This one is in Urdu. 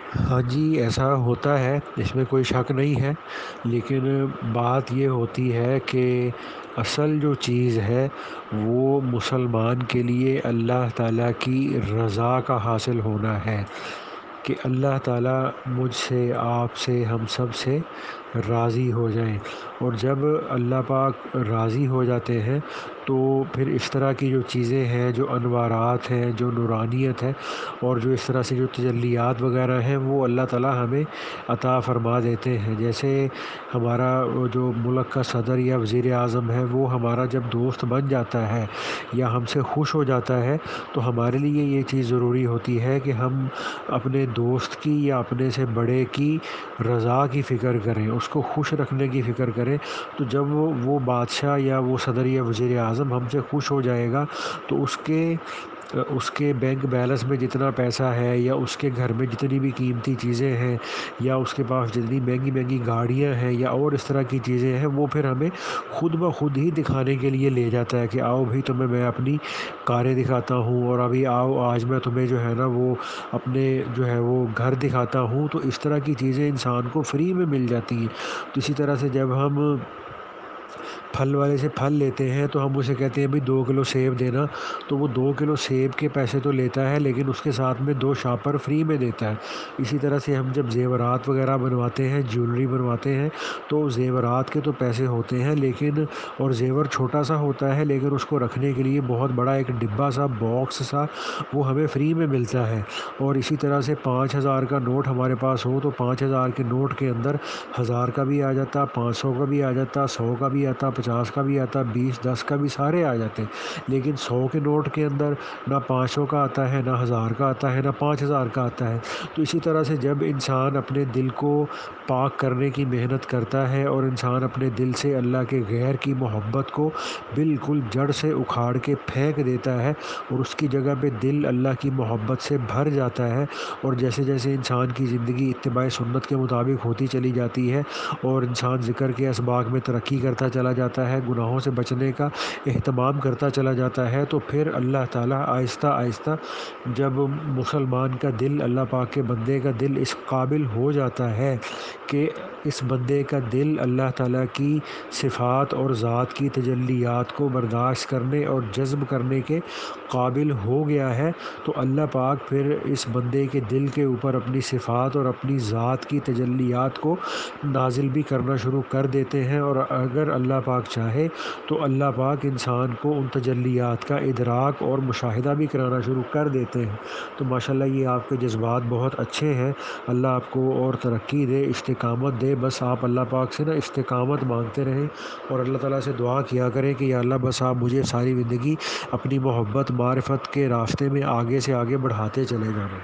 ہاں جی، ایسا ہوتا ہے، اس میں کوئی شک نہیں ہے، لیکن بات یہ ہوتی ہے کہ اصل جو چیز ہے وہ مسلمان کے لیے اللہ تعالیٰ کی رضا کا حاصل ہونا ہے، کہ اللہ تعالیٰ مجھ سے، آپ سے، ہم سب سے راضی ہو جائیں۔ اور جب اللہ پاک راضی ہو جاتے ہیں تو پھر اس طرح کی جو چیزیں ہیں، جو انوارات ہیں، جو نورانیت ہے، اور جو اس طرح سے جو تجلیات وغیرہ ہیں وہ اللہ تعالیٰ ہمیں عطا فرما دیتے ہیں۔ جیسے ہمارا وہ جو ملک کا صدر یا وزیر اعظم ہے، وہ ہمارا جب دوست بن جاتا ہے یا ہم سے خوش ہو جاتا ہے تو ہمارے لیے یہ چیز ضروری ہوتی ہے کہ ہم اپنے دوست کی یا اپنے سے بڑے کی رضا کی فکر کریں، اس کو خوش رکھنے کی فکر کریں۔ تو جب وہ بادشاہ یا وہ صدر یا وزیر اعظم ہم سے خوش ہو جائے گا تو اس کے بینک بیلنس میں جتنا پیسہ ہے، یا اس کے گھر میں جتنی بھی قیمتی چیزیں ہیں، یا اس کے پاس جتنی مہنگی مہنگی گاڑیاں ہیں، یا اور اس طرح کی چیزیں ہیں، وہ پھر ہمیں خود بخود ہی دکھانے کے لیے لے جاتا ہے کہ آؤ بھائی، تمہیں میں اپنی کاریں دکھاتا ہوں، اور ابھی آؤ آج میں تمہیں جو ہے نا وہ اپنے جو ہے وہ گھر دکھاتا ہوں۔ تو اس طرح کی چیزیں انسان کو فری میں مل جاتی ہیں۔ تو اسی طرح سے جب ہم پھل والے سے پھل لیتے ہیں تو ہم اسے کہتے ہیں بھائی 2 کلو سیب دینا، تو وہ 2 کلو سیب کے پیسے تو لیتا ہے، لیکن اس کے ساتھ میں 2 شاپر فری میں دیتا ہے۔ اسی طرح سے ہم جب زیورات وغیرہ بنواتے ہیں، جیولری بنواتے ہیں، تو زیورات کے تو پیسے ہوتے ہیں، لیکن اور زیور چھوٹا سا ہوتا ہے، لیکن اس کو رکھنے کے لیے بہت بڑا ایک ڈبہ سا، باکس سا، وہ ہمیں فری میں ملتا ہے۔ اور اسی طرح سے 5,000 کا نوٹ ہمارے پاس ہو تو 5,000 کے نوٹ کے اندر 1,000 کا بھی آ جاتا، 500 کا بھی آ جاتا، 100 کا بھی آتا، 50 کا بھی آتا، 20، 10 کا بھی، سارے آ جاتے ہیں۔ لیکن 100 کے نوٹ کے اندر نہ 500 کا آتا ہے، نہ 1,000 کا آتا ہے، نہ 5,000 کا آتا ہے۔ تو اسی طرح سے جب انسان اپنے دل کو پاک کرنے کی محنت کرتا ہے، اور انسان اپنے دل سے اللہ کے غیر کی محبت کو بالکل جڑ سے اکھاڑ کے پھینک دیتا ہے، اور اس کی جگہ پہ دل اللہ کی محبت سے بھر جاتا ہے، اور جیسے جیسے انسان کی زندگی اتباع سنت کے مطابق ہوتی چلی جاتی ہے، اور انسان ذکر کے اسباق میں ترقی کرتا چلا جاتا ہے، گناہوں سے بچنے کا اہتمام کرتا چلا جاتا ہے، تو پھر اللہ تعالیٰ آہستہ آہستہ جب مسلمان کا دل، اللہ پاک کے بندے کا دل اس قابل ہو جاتا ہے کہ اس بندے کا دل اللہ تعالیٰ کی صفات اور ذات کی تجلیات کو برداشت کرنے اور جذب کرنے کے قابل ہو گیا ہے، تو اللہ پاک پھر اس بندے کے دل کے اوپر اپنی صفات اور اپنی ذات کی تجلیات کو نازل بھی کرنا شروع کر دیتے ہیں۔ اور اگر اللہ پاک چاہے تو اللہ پاک انسان کو ان تجلیات کا ادراک اور مشاہدہ بھی کرانا شروع کر دیتے ہیں۔ تو ماشاءاللہ یہ آپ کے جذبات بہت اچھے ہیں، اللہ آپ کو اور ترقی دے، استقامت دے۔ بس آپ اللہ پاک سے نا استقامت مانگتے رہیں، اور اللہ تعالیٰ سے دعا کیا کریں کہ یا اللہ بس آپ مجھے ساری زندگی اپنی محبت، معرفت کے راستے میں آگے سے آگے بڑھاتے چلے جانا۔